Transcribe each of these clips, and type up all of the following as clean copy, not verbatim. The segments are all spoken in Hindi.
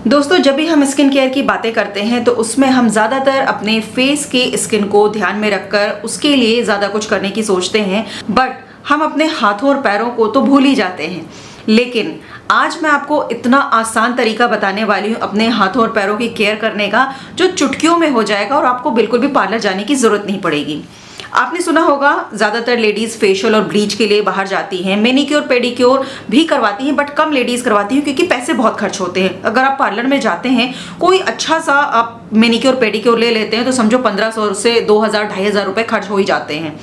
दोस्तों, जब भी हम स्किन केयर की बातें करते हैं तो उसमें हम ज़्यादातर अपने फेस के स्किन को ध्यान में रखकर उसके लिए ज़्यादा कुछ करने की सोचते हैं, बट हम अपने हाथों और पैरों को तो भूल ही जाते हैं। लेकिन आज मैं आपको इतना आसान तरीका बताने वाली हूँ अपने हाथों और पैरों की केयर करने का, जो चुटकियों में हो जाएगा और आपको बिल्कुल भी पार्लर जाने की ज़रूरत नहीं पड़ेगी। आपने सुना होगा ज़्यादातर लेडीज़ फेशियल और ब्लीच के लिए बाहर जाती हैं, मैनीक्योर पेडिक्योर भी करवाती हैं, बट कम लेडीज़ करवाती हैं क्योंकि पैसे बहुत खर्च होते हैं। अगर आप पार्लर में जाते हैं, कोई अच्छा सा आप मैनीक्योर पेडिक्योर ले लेते हैं तो समझो 1500 से 2000 2500 रुपये खर्च हो ही जाते हैं।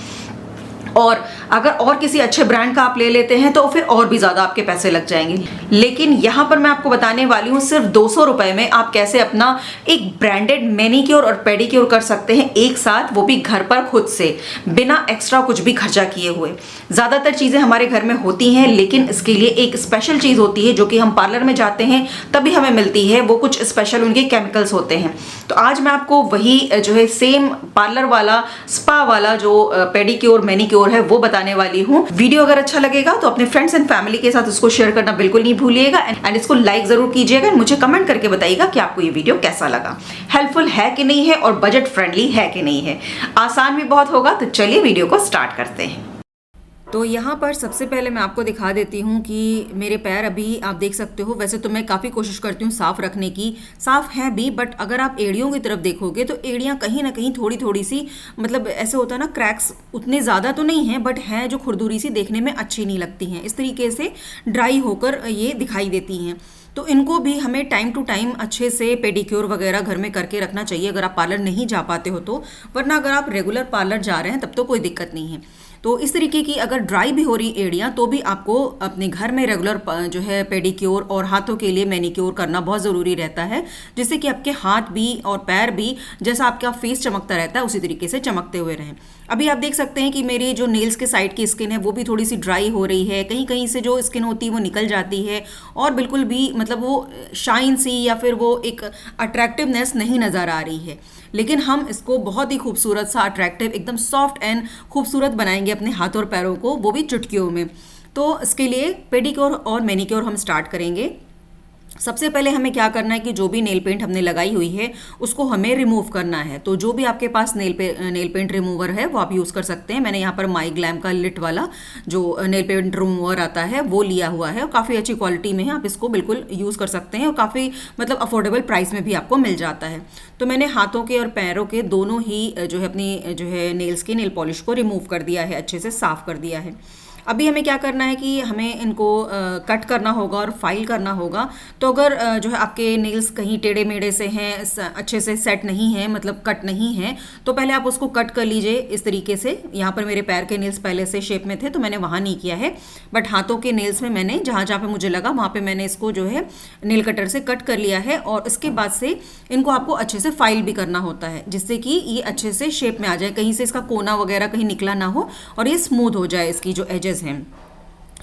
और अगर और किसी अच्छे ब्रांड का आप ले लेते हैं तो फिर और भी ज़्यादा आपके पैसे लग जाएंगे। लेकिन यहाँ पर मैं आपको बताने वाली हूँ सिर्फ 200 रुपये में आप कैसे अपना एक ब्रांडेड मैनीक्योर और पेडिक्योर कर सकते हैं एक साथ, वो भी घर पर खुद से, बिना एक्स्ट्रा कुछ भी खर्चा किए हुए। ज़्यादातर चीज़ें हमारे घर में होती हैं, लेकिन इसके लिए एक स्पेशल चीज़ होती है जो कि हम पार्लर में जाते हैं तभी हमें मिलती है। वो कुछ स्पेशल उनके केमिकल्स होते हैं। तो आज मैं आपको वही जो है सेम पार्लर वाला, स्पा वाला जो पेडिक्योर मैनीक्योर है वो बताने वाली हूँ। वीडियो अगर अच्छा लगेगा तो अपने फ्रेंड्स एंड फैमिली के साथ इसको शेयर करना बिल्कुल नहीं भूलिएगा, एंड इसको लाइक जरूर कीजिएगा एंड मुझे कमेंट करके बताइएगा कि आपको ये वीडियो कैसा लगा, हेल्पफुल है कि नहीं है और बजट फ्रेंडली है कि नहीं है। आसान भी बहुत होगा। तो चलिए वीडियो को स्टार्ट करते हैं। तो यहाँ पर सबसे पहले मैं आपको दिखा देती हूँ कि मेरे पैर अभी आप देख सकते हो। वैसे तो मैं काफ़ी कोशिश करती हूँ साफ़ रखने की, साफ़ है भी, बट अगर आप एड़ियों की तरफ देखोगे तो एड़ियाँ कहीं ना कहीं थोड़ी थोड़ी सी, मतलब ऐसे होता है ना, क्रैक्स उतने ज़्यादा तो नहीं हैं, बट हैं जो खुरदुरी सी देखने में अच्छी नहीं लगती हैं। इस तरीके से ड्राई होकर ये दिखाई देती हैं। तो इनको भी हमें टाइम टू टाइम अच्छे से पेडिक्योर वगैरह घर में करके रखना चाहिए अगर आप पार्लर नहीं जा पाते हो तो। वरना अगर आप रेगुलर पार्लर जा रहे हैं तब तो कोई दिक्कत नहीं है। तो इस तरीके की अगर ड्राई भी हो रही एड़ियाँ तो भी आपको अपने घर में रेगुलर जो है पेडिक्योर और हाथों के लिए मैनीक्योर करना बहुत ज़रूरी रहता है, जिससे कि आपके हाथ भी और पैर भी जैसा आपका फेस चमकता रहता है उसी तरीके से चमकते हुए रहें। अभी आप देख सकते हैं कि मेरी जो नेल्स के साइड की स्किन है वो भी थोड़ी सी ड्राई हो रही है, कहीं कहीं से जो स्किन होती है वो निकल जाती है और बिल्कुल भी मतलब वो शाइन सी या फिर वो एक अट्रैक्टिवनेस नहीं नज़र आ रही है। लेकिन हम इसको बहुत ही खूबसूरत सा, अट्रैक्टिव, एकदम सॉफ्ट एंड खूबसूरत बनाएंगे अपने हाथ और पैरों को, वो भी चुटकियों में। तो इसके लिए पेडिक्योर और मैनीक्योर हम स्टार्ट करेंगे। सबसे पहले हमें क्या करना है कि जो भी नेल पेंट हमने लगाई हुई है उसको हमें रिमूव करना है। तो जो भी आपके पास नेल पेंट रिमूवर है वो आप यूज़ कर सकते हैं। मैंने यहाँ पर माई ग्लैम का लिट वाला जो नेल पेंट रिमूवर आता है वो लिया हुआ है और काफ़ी अच्छी क्वालिटी में है। आप इसको बिल्कुल यूज़ कर सकते हैं और काफ़ी मतलब अफोर्डेबल प्राइस में भी आपको मिल जाता है। तो मैंने हाथों के और पैरों के दोनों ही जो है अपनी जो है नेल्स की नेल पॉलिश को रिमूव कर दिया है, अच्छे से साफ़ कर दिया है। अभी हमें क्या करना है कि हमें इनको कट करना होगा और फाइल करना होगा। तो अगर जो है आपके नेल्स कहीं टेढ़े मेढ़े से हैं, अच्छे से सेट नहीं है, मतलब कट नहीं है, तो पहले आप उसको कट कर लीजिए इस तरीके से। यहाँ पर मेरे पैर के नेल्स पहले से शेप में थे तो मैंने वहाँ नहीं किया है, बट हाथों के नेल्स में मैंने जहाँ जहाँ पे मुझे लगा वहाँ पे मैंने इसको जो है नेल कटर से कट कर लिया है। और इसके बाद से इनको आपको अच्छे से फाइल भी करना होता है, जिससे कि ये अच्छे से शेप में आ जाए, कहीं से इसका कोना वगैरह कहीं निकला ना हो और ये स्मूथ हो जाए इसकी जो एजेस हैं।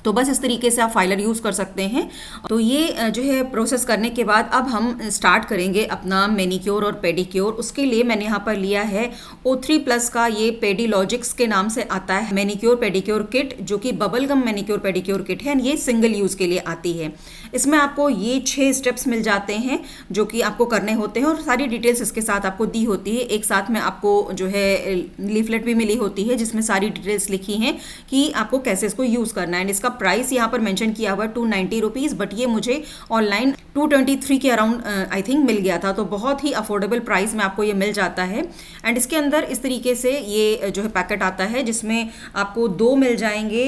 तो बस इस तरीके से आप फाइलर यूज़ कर सकते हैं। तो ये जो है प्रोसेस करने के बाद अब हम स्टार्ट करेंगे अपना मैनीक्योर और पेडिक्योर। उसके लिए मैंने यहाँ पर लिया है O3+ का ये पेडिलॉजिक्स के नाम से आता है मैनीक्योर पेडिक्योर किट, जो कि bubble gum manicure pedicure kit है। ये सिंगल यूज़ के लिए आती है। इसमें आपको ये 6 स्टेप्स मिल जाते हैं जो कि आपको करने होते हैं और सारी डिटेल्स इसके साथ आपको दी होती है। एक साथ में आपको जो है लीफलेट भी मिली होती है जिसमें सारी डिटेल्स लिखी हैं कि आपको कैसे इसको यूज़ करना है। इसका प्राइस यहाँ पर मेंशन किया हुआ है 290 रुपीज़, बट ये मुझे ऑनलाइन 223 के अराउंड आई थिंक मिल गया था। तो बहुत ही अफोर्डेबल प्राइस में आपको ये मिल जाता है। एंड इसके अंदर इस तरीके से ये जो है पैकेट आता है जिसमें आपको 2 मिल जाएंगे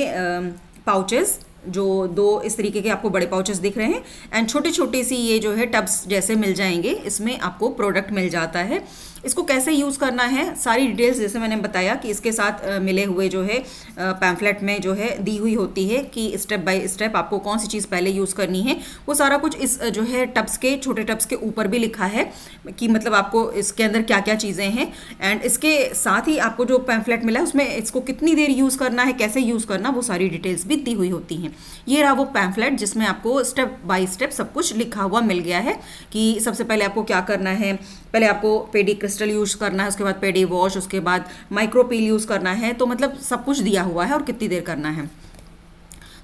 पाउचेस, जो 2 इस तरीके के आपको बड़े पाउचेस दिख रहे हैं, एंड छोटी छोटी सी ये जो है टब्स जैसे मिल जाएंगे। इसमें आपको प्रोडक्ट मिल जाता है। इसको कैसे यूज़ करना है सारी डिटेल्स जैसे मैंने बताया कि इसके साथ मिले हुए जो है पैम्फलेट में जो है दी हुई होती है कि स्टेप बाय स्टेप आपको कौन सी चीज़ पहले यूज़ करनी है। वो सारा कुछ इस जो है टब्स के, छोटे टब्स के ऊपर भी लिखा है कि मतलब आपको इसके अंदर क्या क्या चीज़ें हैं। एंड इसके साथ ही आपको जो पैम्फलेट मिला है उसमें इसको कितनी देर यूज़ करना है, कैसे यूज़ करना, वो सारी डिटेल्स भी दी हुई होती हैं। ये रहा वो पैम्फलेट जिसमें आपको स्टेप बाय स्टेप सब कुछ लिखा हुआ मिल गया है कि सबसे पहले आपको क्या करना है। पहले आपको पेडी क्रिस्टल यूज़ करना है, उसके बाद पेडी वॉश, उसके बाद माइक्रो पील यूज़ करना है। तो मतलब सब कुछ दिया हुआ है और कितनी देर करना है।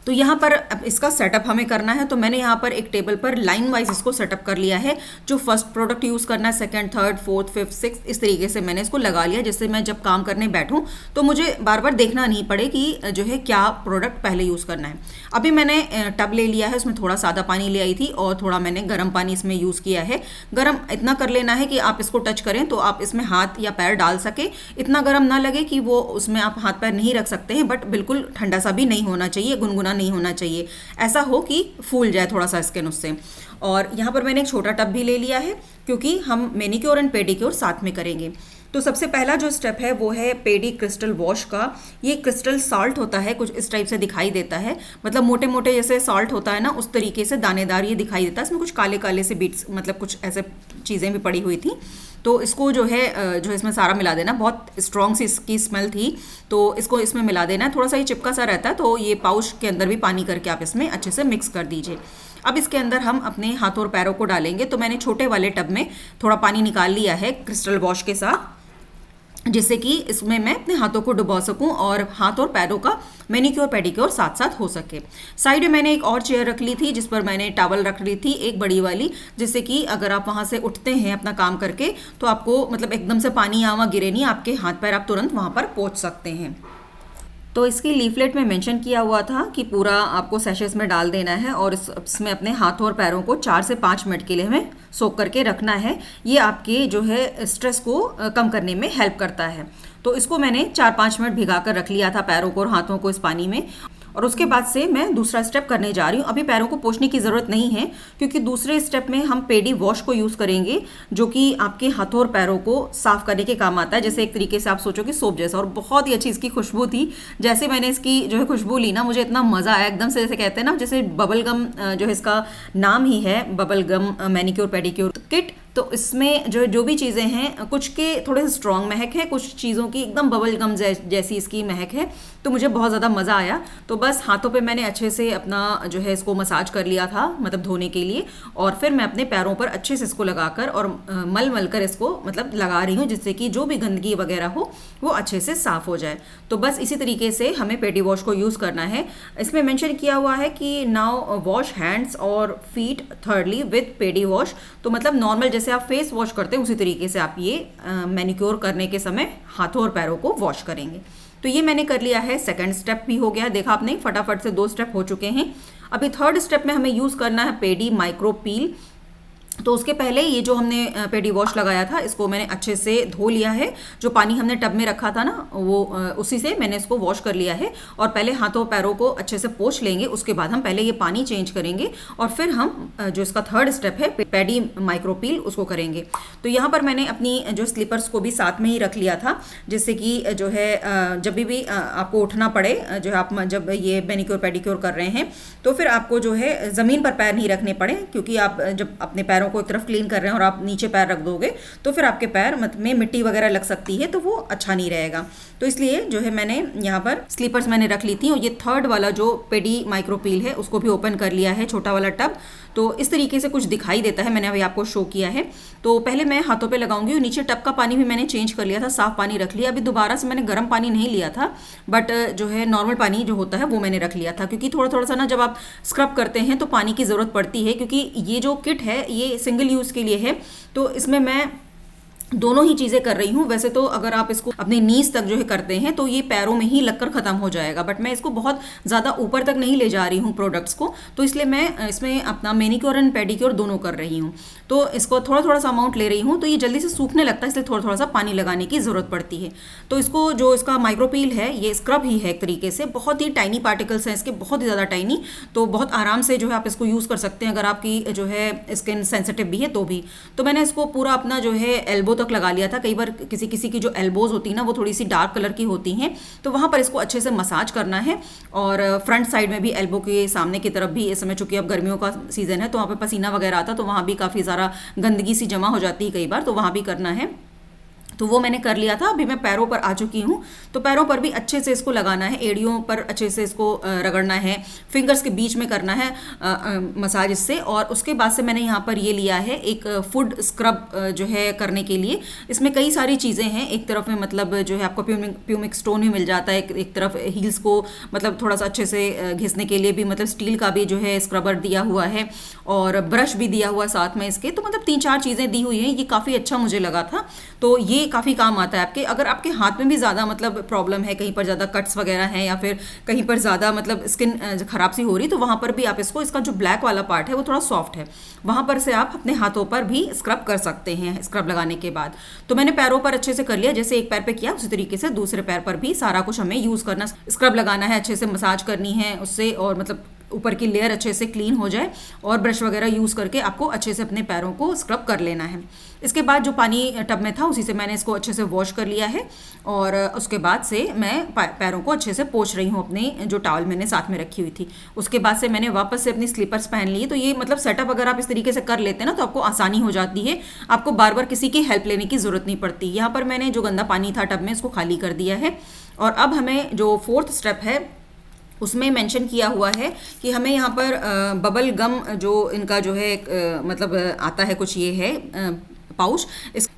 तो यहाँ पर अब इसका सेटअप हमें करना है। तो मैंने यहाँ पर एक टेबल पर लाइन वाइज इसको सेटअप कर लिया है। जो फर्स्ट प्रोडक्ट यूज़ करना है, second, third, fourth, fifth, six, इस तरीके से मैंने इसको लगा लिया, जिससे मैं जब काम करने बैठूँ तो मुझे बार बार देखना नहीं पड़े कि जो है क्या प्रोडक्ट पहले यूज़ करना है। अभी मैंने टब ले लिया है, उसमें थोड़ा सादा पानी ले आई थी और थोड़ा मैंने गर्म पानी इसमें यूज़ किया है। गर्म इतना कर लेना है कि आप इसको टच करें तो आप इसमें हाथ या पैर डाल सके, इतना गर्म ना लगे कि वो उसमें आप हाथ पैर नहीं रख सकते हैं, बट बिल्कुल ठंडा सा भी नहीं होना चाहिए, गुनगुना नहीं होना चाहिए, ऐसा हो कि फूल जाए थोड़ा सा स्किन उससे। और यहाँ पर मैंने एक छोटा टब भी ले लिया है क्योंकि हम मैनिक्योर एंड पेडिक्योर साथ में करेंगे। तो सबसे पहला जो स्टेप है वो है पेडी क्रिस्टल वॉश का। ये क्रिस्टल सॉल्ट होता है, कुछ इस टाइप से दिखाई देता है, मतलब मोटे मोटे जैसे सॉल्ट होता है ना, उस तरीके से दानेदार ये दिखाई देता है। इसमें कुछ काले काले से बीट्स, मतलब कुछ ऐसे चीज़ें भी पड़ी हुई थी। तो इसको जो है इसमें सारा मिला देना। बहुत स्ट्रॉन्ग सी इसकी स्मेल थी, तो इसको इसमें मिला देना है। थोड़ा सा ये चिपका सा रहता है, तो ये पाउच के अंदर भी पानी करके आप इसमें अच्छे से मिक्स कर दीजिए। अब इसके अंदर हम अपने हाथों और पैरों को डालेंगे। तो मैंने छोटे वाले टब में थोड़ा पानी निकाल लिया है क्रिस्टल वॉश के साथ, जिससे कि इसमें मैं अपने हाथों को डुबो सकूं और हाथ और पैरों का मैनिक्योर पेडिक्योर साथ साथ हो सके। साइड में मैंने एक और चेयर रख ली थी जिस पर मैंने टॉवल रख ली थी, एक बड़ी वाली, जिससे कि अगर आप वहां से उठते हैं अपना काम करके तो आपको मतलब एकदम से पानी यहाँ वहाँ गिरे नहीं, आपके हाथ पैर आप तुरंत वहां पर पहुंच सकते हैं। तो इसकी लीफलेट में मेंशन किया हुआ था कि पूरा आपको सैशेस में डाल देना है और इसमें अपने हाथों और पैरों को 4 से 5 मिनट के लिए हमें सोक करके रखना है। ये आपके जो है स्ट्रेस को कम करने में हेल्प करता है। तो इसको मैंने 4-5 मिनट भिगा कर रख लिया था, पैरों को और हाथों को इस पानी में। और उसके बाद से मैं दूसरा स्टेप करने जा रही हूँ। अभी पैरों को पोंछने की ज़रूरत नहीं है क्योंकि दूसरे स्टेप में हम पेडी वॉश को यूज़ करेंगे, जो कि आपके हाथों और पैरों को साफ करने के काम आता है। जैसे एक तरीके से आप सोचो कि सोप जैसा, और बहुत ही अच्छी इसकी खुशबू थी। जैसे मैंने इसकी जो है खुशबू ली ना, मुझे इतना मज़ा आया एकदम से। जैसे कहते हैं ना, जैसे बबल गम, जो है इसका नाम ही है bubble gum manicure pedicure kit. तो इसमें जो भी चीज़ें हैं, कुछ के थोड़े से स्ट्रॉन्ग महक है, कुछ चीज़ों की एकदम बबल गम जैसी इसकी महक है। तो मुझे बहुत ज़्यादा मज़ा आया। तो बस हाथों पे मैंने अच्छे से अपना जो है इसको मसाज कर लिया था, मतलब धोने के लिए, और फिर मैं अपने पैरों पर अच्छे से इसको लगाकर और मल कर इसको मतलब लगा रही हूँ, जिससे कि जो भी गंदगी वगैरह हो वो अच्छे से साफ़ हो जाए। तो बस इसी तरीके से हमें पेडी वॉश को यूज़ करना है। इसमें मेंशन किया हुआ है कि नाउ वॉश हैंड्स और feet thirdly with pedi wash. तो मतलब नॉर्मल जैसे आप फेस वॉश करते हैं उसी तरीके से आप ये मैनिक्योर करने के समय हाथों और पैरों को वॉश करेंगे। तो ये मैंने कर लिया है। सेकंड स्टेप भी हो गया, देखा आपने, फटाफट से 2 स्टेप हो चुके हैं। अभी थर्ड स्टेप में हमें यूज़ करना है पेडी माइक्रो पील। तो उसके पहले ये जो हमने पेडी वॉश लगाया था, इसको मैंने अच्छे से धो लिया है। जो पानी हमने टब में रखा था ना, वो उसी से मैंने इसको वॉश कर लिया है। और पहले हाथों पैरों को अच्छे से पोंछ लेंगे, उसके बाद हम पहले ये पानी चेंज करेंगे और फिर हम जो इसका थर्ड स्टेप है पेडी माइक्रोपील, उसको करेंगे। तो यहाँ पर मैंने अपनी जो स्लीपर्स को भी साथ में ही रख लिया था, जिससे कि जो है जब भी आपको उठना पड़े, जो है आप जब ये मैनिक्योर पेडिक्योर कर रहे हैं, तो फिर आपको जो है ज़मीन पर पैर नहीं रखने पड़े, क्योंकि आप जब अपने पैरों को एक तरफ क्लीन कर रहे हैं और आप नीचे पैर रख दोगे तो फिर आपके पैर में मिट्टी वगैरह लग सकती है, तो वो अच्छा नहीं रहेगा। तो इसलिए जो है मैंने यहाँ पर स्लीपर्स मैंने रख ली थी। और ये थर्ड वाला जो पेडी माइक्रोपील है उसको भी ओपन कर लिया है, छोटा वाला टब। तो इस तरीके से कुछ दिखाई देता है, मैंने अभी आपको शो किया है। तो पहले मैं हाथों पे लगाऊंगी और नीचे टब का पानी भी मैंने चेंज कर लिया था, साफ पानी रख लिया। अभी दोबारा से मैंने गर्म पानी नहीं लिया था, बट जो है नॉर्मल पानी जो होता है वो मैंने रख लिया था, क्योंकि थोड़ा थोड़ा सा ना जब आप स्क्रब करते हैं तो पानी की ज़रूरत पड़ती है। क्योंकि ये जो किट है ये सिंगल यूज़ के लिए है, तो इसमें मैं दोनों ही चीज़ें कर रही हूँ। वैसे तो अगर आप इसको अपने नीज तक जो है करते हैं तो ये पैरों में ही लगकर ख़त्म हो जाएगा, बट मैं इसको बहुत ज़्यादा ऊपर तक नहीं ले जा रही हूँ प्रोडक्ट्स को, तो इसलिए मैं इसमें अपना मैनिक्योर एंड पेडिक्योर दोनों कर रही हूँ। तो इसको थोड़ा थोड़ा सा अमाउंट ले रही हूँ, तो ये जल्दी से सूखने लगता है, इसलिए थोड़ा थोड़ा सा पानी लगाने की ज़रूरत पड़ती है। तो इसको जो इसका माइक्रोपील है ये स्क्रब ही है एक तरीके से, बहुत ही टाइनी पार्टिकल्स हैं इसके, बहुत ही ज़्यादा टाइनी। तो बहुत आराम से जो है आप इसको यूज़ कर सकते हैं अगर आपकी जो है स्किन सेंसिटिव भी है तो भी। तो मैंने इसको पूरा अपना जो है एल्बो तक लगा लिया था। कई बार किसी किसी की जो एल्बोज होती है ना वो थोड़ी सी डार्क कलर की होती हैं, तो वहाँ पर इसको अच्छे से मसाज करना है। और फ्रंट साइड में भी एल्बो के सामने की तरफ भी, इस समय चूंकि अब गर्मियों का सीज़न है तो वहाँ पे पसीना वगैरह आता, तो वहाँ भी काफ़ी ज़्यादा गंदगी सी जमा हो जाती है कई बार, तो वहाँ भी करना है। तो वो मैंने कर लिया था। अभी मैं पैरों पर आ चुकी हूँ। तो पैरों पर भी अच्छे से इसको लगाना है, एड़ियों पर अच्छे से इसको रगड़ना है, फिंगर्स के बीच में करना है मसाज इससे। और उसके बाद से मैंने यहाँ पर ये लिया है एक फुट स्क्रब जो है करने के लिए। इसमें कई सारी चीज़ें हैं। एक तरफ में मतलब जो है आपको प्यूमिक स्टोन भी मिल जाता है, एक तरफ हील्स को मतलब थोड़ा सा अच्छे से घिसने के लिए भी मतलब स्टील का भी जो है स्क्रबर दिया हुआ है, और ब्रश भी दिया हुआ साथ में इसके। तो मतलब 3-4 चीज़ें दी हुई हैं। ये काफ़ी अच्छा मुझे लगा था। तो ये काफ़ी काम आता है आपके, अगर आपके हाथ में भी ज़्यादा मतलब प्रॉब्लम है, कहीं पर ज़्यादा कट्स वगैरह हैं या फिर कहीं पर ज़्यादा मतलब स्किन खराब सी हो रही, तो वहाँ पर भी आप इसको, इसका जो ब्लैक वाला पार्ट है वो थोड़ा सॉफ्ट है, वहाँ पर से आप अपने हाथों पर भी स्क्रब कर सकते हैं स्क्रब लगाने के बाद। तो मैंने पैरों पर अच्छे से कर लिया, जैसे एक पैर पे किया उसी तरीके से दूसरे पैर पर भी सारा कुछ हमें यूज़ करना, स्क्रब लगाना है, अच्छे से मसाज करनी है उससे, और मतलब ऊपर की लेयर अच्छे से क्लीन हो जाए, और ब्रश वगैरह यूज़ करके आपको अच्छे से अपने पैरों को स्क्रब कर लेना है। इसके बाद जो पानी टब में था उसी से मैंने इसको अच्छे से वॉश कर लिया है, और उसके बाद से मैं पैरों को अच्छे से पोंछ रही हूँ अपने जो टॉवल मैंने साथ में रखी हुई थी। उसके बाद से मैंने वापस से अपनी स्लीपर्स पहन ली। तो ये मतलब सेटअप अगर आप इस तरीके से कर लेते हैं ना तो आपको आसानी हो जाती है, आपको बार बार किसी की हेल्प लेने की ज़रूरत नहीं पड़ती। यहाँ पर मैंने जो गंदा पानी था टब में इसको खाली कर दिया है। और अब हमें जो 4th स्टेप है उसमें मेंशन किया हुआ है कि हमें यहाँ पर बबल गम जो इनका जो है मतलब आता है कुछ, ये है पाउच,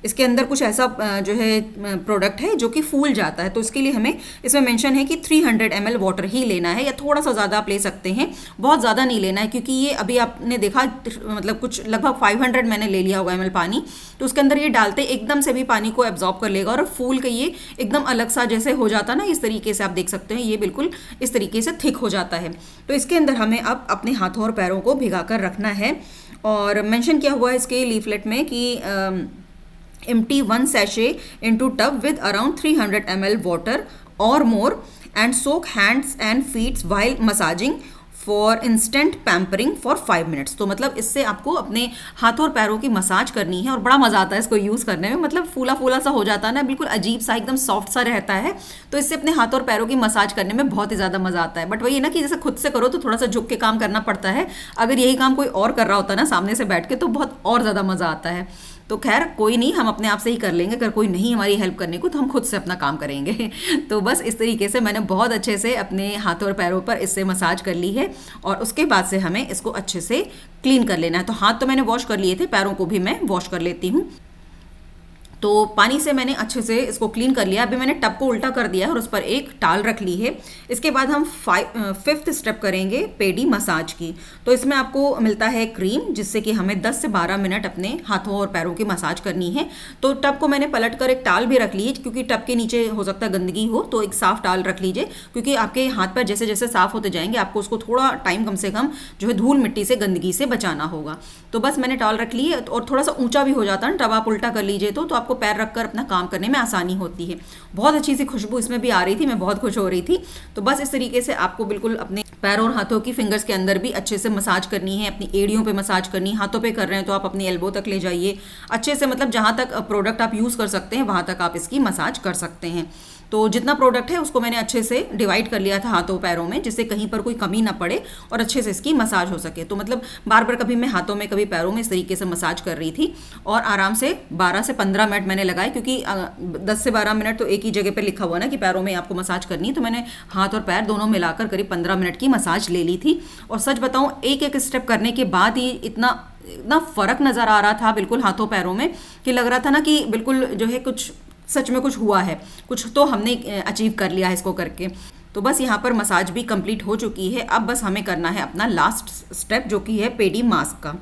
इसके अंदर कुछ ऐसा जो है प्रोडक्ट है जो कि फूल जाता है। तो इसके लिए हमें इसमें मेंशन है कि 300 ml वाटर ही लेना है, या थोड़ा सा ज़्यादा आप ले सकते हैं, बहुत ज़्यादा नहीं लेना है, क्योंकि ये अभी आपने देखा मतलब कुछ लगभग 500 मैंने ले लिया होगा ml पानी। तो उसके अंदर ये डालते एकदम से भी पानी को एब्जॉर्ब कर लेगा, और फूल के ये एकदम अलग सा जैसे हो जाता ना, इस तरीके से आप देख सकते हैं ये बिल्कुल इस तरीके से थिक हो जाता है। तो इसके अंदर हमें अब अपने हाथों और पैरों को भिगा कर रखना है। और मेंशन किया हुआ है इसके लीफलेट में कि empty 1 sachet into tub with around 300 ml water or more and soak hands and feet while massaging for instant pampering for 5 minutes। तो मतलब इससे आपको अपने हाथों और पैरों की मसाज करनी है, और बड़ा मज़ा आता है इसको यूज़ करने में। मतलब फूला फूला सा हो जाता है ना, बिल्कुल अजीब सा एकदम सॉफ्ट सा रहता है। तो इससे अपने हाथों और पैरों की मसाज करने में बहुत ही ज़्यादा मज़ा आता है। बट वही ना कि जैसे खुद से करो तो थोड़ा सा झुक के काम करना पड़ता है, अगर यही काम कोई और कर रहा होता है ना सामने से बैठ के, तो बहुत और ज़्यादा मज़ा आता है। तो खैर कोई नहीं, हम अपने आप से ही कर लेंगे। अगर कोई नहीं हमारी हेल्प करने को तो हम खुद से अपना काम करेंगे। तो बस इस तरीके से मैंने बहुत अच्छे से अपने हाथों और पैरों पर इससे मसाज कर ली है, और उसके बाद से हमें इसको अच्छे से क्लीन कर लेना है। तो हाथ तो मैंने वॉश कर लिए थे, पैरों को भी मैं वॉश कर लेती हूँ। तो पानी से मैंने अच्छे से इसको क्लीन कर लिया। अभी मैंने टब को उल्टा कर दिया है और उस पर एक टाल रख ली है। इसके बाद हम 5th स्टेप करेंगे पेडी मसाज की। तो इसमें आपको मिलता है क्रीम, जिससे कि हमें 10 से 12 मिनट अपने हाथों और पैरों की मसाज करनी है। तो टब को मैंने पलट कर एक टाल भी रख ली है, क्योंकि टब के नीचे हो सकता है गंदगी हो, तो एक साफ टाल रख लीजिए, क्योंकि आपके हाथ पैर जैसे जैसे साफ होते जाएंगे आपको उसको थोड़ा टाइम कम से कम जो है धूल मिट्टी से गंदगी से बचाना होगा। तो बस मैंने टाल रख ली है, और थोड़ा सा ऊंचा भी हो जाता है ना टब, आप उल्टा कर लीजिए तो आपको पैर रखकर अपना काम करने में आसानी होती है। बहुत अच्छी सी खुशबू इसमें भी आ रही थी, मैं बहुत खुश हो रही थी। तो बस इस तरीके से आपको बिल्कुल अपने पैरों और हाथों की फिंगर्स के अंदर भी अच्छे से मसाज करनी है, अपनी एड़ियों पे मसाज करनी है। हाथों पे कर रहे हैं तो आप अपनी एल्बो तक ले जाइए अच्छे से, मतलब जहाँ तक प्रोडक्ट आप यूज़ कर सकते हैं वहाँ तक आप इसकी मसाज कर सकते हैं। तो जितना प्रोडक्ट है उसको मैंने अच्छे से डिवाइड कर लिया था हाथों पैरों में, जिससे कहीं पर कोई कमी ना पड़े और अच्छे से इसकी मसाज हो सके। तो मतलब बार बार कभी मैं हाथों में कभी पैरों में इस तरीके से मसाज कर रही थी, और आराम से 12 से 15 मिनट मैंने लगाए, क्योंकि 10 से 12 मिनट तो एक ही जगह पर लिखा हुआ ना कि पैरों में आपको मसाज करनी है। तो मैंने हाथ और पैर दोनों मिलाकर करीब 15 मिनट की मसाज ले ली थी। और सच बताऊँ, एक एक स्टेप करने के बाद ही इतना फ़र्क नज़र आ रहा था बिल्कुल हाथों पैरों में, कि लग रहा था ना कि बिल्कुल जो है कुछ सच में कुछ हुआ है, कुछ तो हमने अचीव कर लिया है इसको करके। तो बस यहाँ पर मसाज भी कंप्लीट हो चुकी है। अब बस हमें करना है अपना लास्ट स्टेप, जो कि है पेडी मास्क का।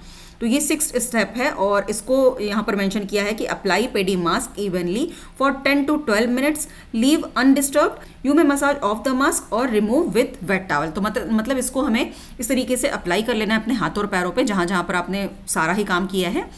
तो ये 6th स्टेप है, और इसको यहाँ पर मेंशन किया है कि apply pedi mask evenly for 10 to 12 minutes, leave undisturbed, you may massage of the mask और रिमूव विथ वेट टॉवल। तो मतलब इसको हमें इस तरीके से अप्लाई कर लेना है अपने हाथों और पैरों पे, जहाँ जहाँ पर आपने सारा ही काम किया है।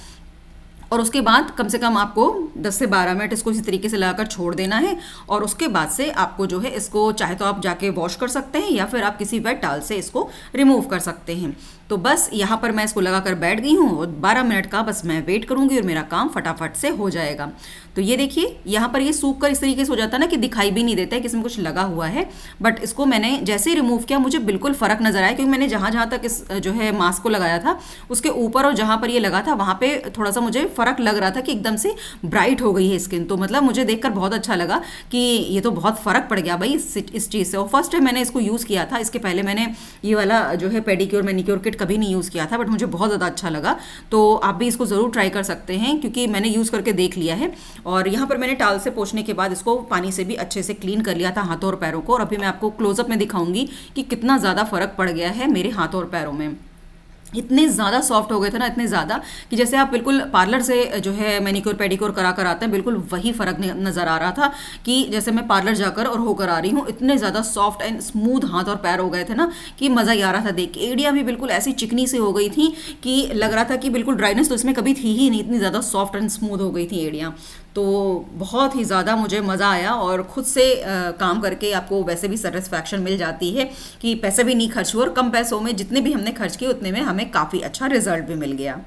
और उसके बाद कम से कम आपको 10 से 12 मिनट इसको इसी तरीके से लगाकर छोड़ देना है। और उसके बाद से आपको जो है इसको चाहे तो आप जाके वॉश कर सकते हैं, या फिर आप किसी वेट टॉवल से इसको रिमूव कर सकते हैं। तो बस यहाँ पर मैं इसको लगा कर बैठ गई हूँ और 12 मिनट का बस मैं वेट करूँगी और मेरा काम फटाफट से हो जाएगा। तो ये देखिए यहाँ पर ये सूख कर इस तरीके से हो जाता है ना कि दिखाई भी नहीं देता है कि इसमें कुछ लगा हुआ है। बट इसको मैंने जैसे ही रिमूव किया मुझे बिल्कुल फ़र्क नज़र आया, क्योंकि मैंने जहाँ जहाँ तक इस जो है मास्क को लगाया था उसके ऊपर और जहाँ पर ये लगा था वहाँ पे थोड़ा सा मुझे फ़र्क लग रहा था कि एकदम से ब्राइट हो गई है स्किन। तो मतलब मुझे देखकर बहुत अच्छा लगा कि ये तो बहुत फ़र्क पड़ गया भाई इस चीज़ से। और फर्स्ट टाइम मैंने इसको यूज़ किया था, इसके पहले मैंने ये वाला जो है पेडिक्योर मैनिक्योर किट कभी नहीं यूज़ किया था, बट मुझे बहुत ज़्यादा अच्छा लगा। तो आप भी इसको ज़रूर ट्राई कर सकते हैं, क्योंकि मैंने यूज़ करके देख लिया है। और यहाँ पर मैंने टाल से पोंछने के बाद इसको पानी से भी अच्छे से क्लीन कर लिया था हाथों और पैरों को। और अभी मैं आपको क्लोजअप में दिखाऊंगी कि कितना ज़्यादा फ़र्क पड़ गया है मेरे हाथों और पैरों में। इतने ज़्यादा सॉफ्ट हो गए थे ना, इतने ज़्यादा कि जैसे आप बिल्कुल पार्लर से जो है मैनिक्योर पेडिक्योर करा कर आते हैं, बिल्कुल वही फ़र्क नज़र आ रहा था कि जैसे मैं पार्लर जाकर और होकर आ रही हूँ। इतने ज़्यादा सॉफ्ट एंड स्मूथ हाथ और पैर हो गए थे ना कि मज़ा ही आ रहा था देख के। एड़ियाँ भी बिल्कुल ऐसी चिकनी सी हो गई थी कि लग रहा था कि बिल्कुल ड्राइनेस तो इसमें कभी थी ही नहीं, इतनी ज़्यादा सॉफ्ट एंड स्मूथ हो गई थी एड़ियाँ। तो बहुत ही ज़्यादा मुझे मज़ा आया और ख़ुद से काम करके आपको वैसे भी सेटिस्फैक्शन मिल जाती है कि पैसे भी नहीं खर्च हुए और कम पैसों में जितने भी हमने खर्च किए उतने में हमें काफ़ी अच्छा रिजल्ट भी मिल गया।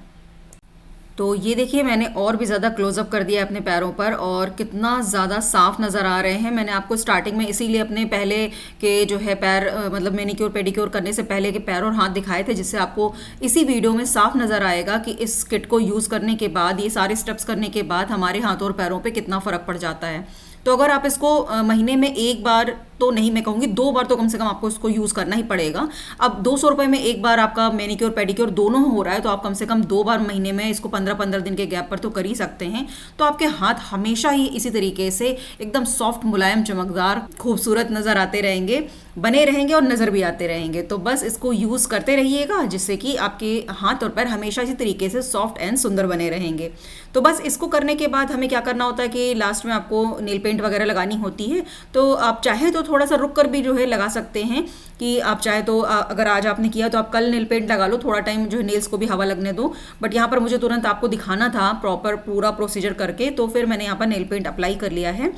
तो ये देखिए मैंने और भी ज़्यादा क्लोजअप कर दिया अपने पैरों पर और कितना ज़्यादा साफ नज़र आ रहे हैं। मैंने आपको स्टार्टिंग में इसीलिए अपने पहले के जो है पैर मतलब मैनिक्योर पेडिक्योर करने से पहले के पैर और हाथ दिखाए थे, जिससे आपको इसी वीडियो में साफ नज़र आएगा कि इस किट को यूज़ करने के बाद, ये सारे स्टेप्स करने के बाद हमारे हाथों और पैरों पर कितना फ़र्क पड़ जाता है। तो अगर आप इसको महीने में एक बार तो नहीं, मैं कहूँगी 2 बार तो कम से कम आपको इसको यूज़ करना ही पड़ेगा। अब 200 रुपये में एक बार आपका मैनिक्योर पेडिक्योर दोनों हो रहा है, तो आप कम से कम 2 बार महीने में इसको 15-15 दिन के गैप पर तो कर ही सकते हैं। तो आपके हाथ हमेशा ही इसी तरीके से एकदम सॉफ्ट, मुलायम, चमकदार, खूबसूरत नज़र आते रहेंगे, बने रहेंगे और नज़र भी आते रहेंगे। तो बस इसको यूज़ करते रहिएगा, जिससे कि आपके हाथ और पैर हमेशा इसी तरीके से सॉफ्ट एंड सुंदर बने रहेंगे। तो बस इसको करने के बाद हमें क्या करना होता है कि लास्ट में आपको नेल पेंट वगैरह लगानी होती है। तो आप चाहे तो थोड़ा सा रुक कर भी जो है लगा सकते हैं कि आप चाहे तो अगर आज आपने किया तो आप कल नेल पेंट लगा लो, थोड़ा टाइम जो है नेल्स को भी हवा लगने दो। बट यहाँ पर मुझे तुरंत आपको दिखाना था प्रॉपर पूरा प्रोसीजर करके, तो फिर मैंने यहाँ पर नेल पेंट अप्लाई कर लिया है।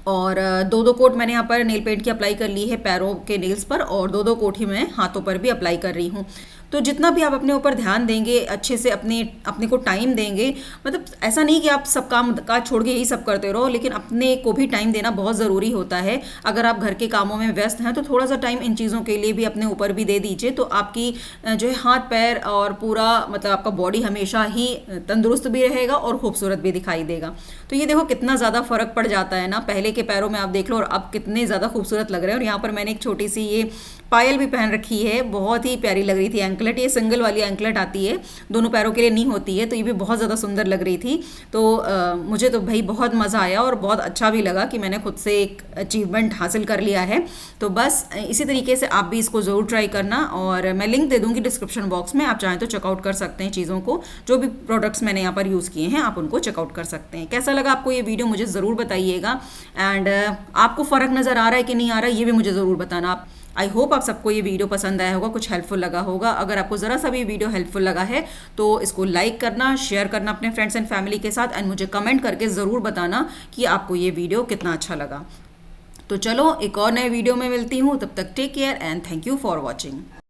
और 2-2 कोट मैंने यहाँ पर नेल पेंट की अप्लाई कर ली है पैरों के नेल्स पर, और 2-2 कोट ही मैं हाथों पर भी अप्लाई कर रही हूँ। तो जितना भी आप अपने ऊपर ध्यान देंगे, अच्छे से अपने को टाइम देंगे, मतलब ऐसा नहीं कि आप सब काम काज छोड़ के यही सब करते रहो, लेकिन अपने को भी टाइम देना बहुत ज़रूरी होता है। अगर आप घर के कामों में व्यस्त हैं तो थोड़ा सा टाइम इन चीज़ों के लिए भी अपने ऊपर भी दे दीजिए, तो आपकी जो है हाथ पैर और पूरा मतलब आपका बॉडी हमेशा ही तंदुरुस्त भी रहेगा और खूबसूरत भी दिखाई देगा। तो ये देखो कितना ज़्यादा फ़र्क पड़ जाता है ना, पहले के पैरों में आप देख लो और अब कितने ज़्यादा खूबसूरत लग रहे हैं। और यहाँ पर मैंने एक छोटी सी ये पायल भी पहन रखी है, बहुत ही प्यारी लग रही थी एंकलेट। ये सिंगल वाली एंकलेट आती है, दोनों पैरों के लिए नहीं होती है, तो ये भी बहुत ज़्यादा सुंदर लग रही थी। तो मुझे तो भाई बहुत मज़ा आया और बहुत अच्छा भी लगा कि मैंने खुद से एक अचीवमेंट हासिल कर लिया है। तो बस इसी तरीके से आप भी इसको ज़रूर ट्राई करना, और मैं लिंक दे दूँगी डिस्क्रिप्शन बॉक्स में, आप चाहें तो चेकआउट कर सकते हैं चीज़ों को। जो भी प्रोडक्ट्स मैंने यहाँ पर यूज़ किए हैं आप उनको चेकआउट कर सकते हैं। कैसा लगा आपको ये वीडियो मुझे ज़रूर बताइएगा, एंड आपको फ़र्क नज़र आ रहा है कि नहीं आ रहा है ये भी मुझे ज़रूर बताना। आप आई होप आप सबको ये वीडियो पसंद आया होगा, कुछ हेल्पफुल लगा होगा। अगर आपको ज़रा सा भी वीडियो हेल्पफुल लगा है तो इसको लाइक करना, शेयर करना अपने फ्रेंड्स एंड फैमिली के साथ, एंड मुझे कमेंट करके ज़रूर बताना कि आपको ये वीडियो कितना अच्छा लगा। तो चलो एक और नए वीडियो में मिलती हूँ, तब तक take care and thank you for watching.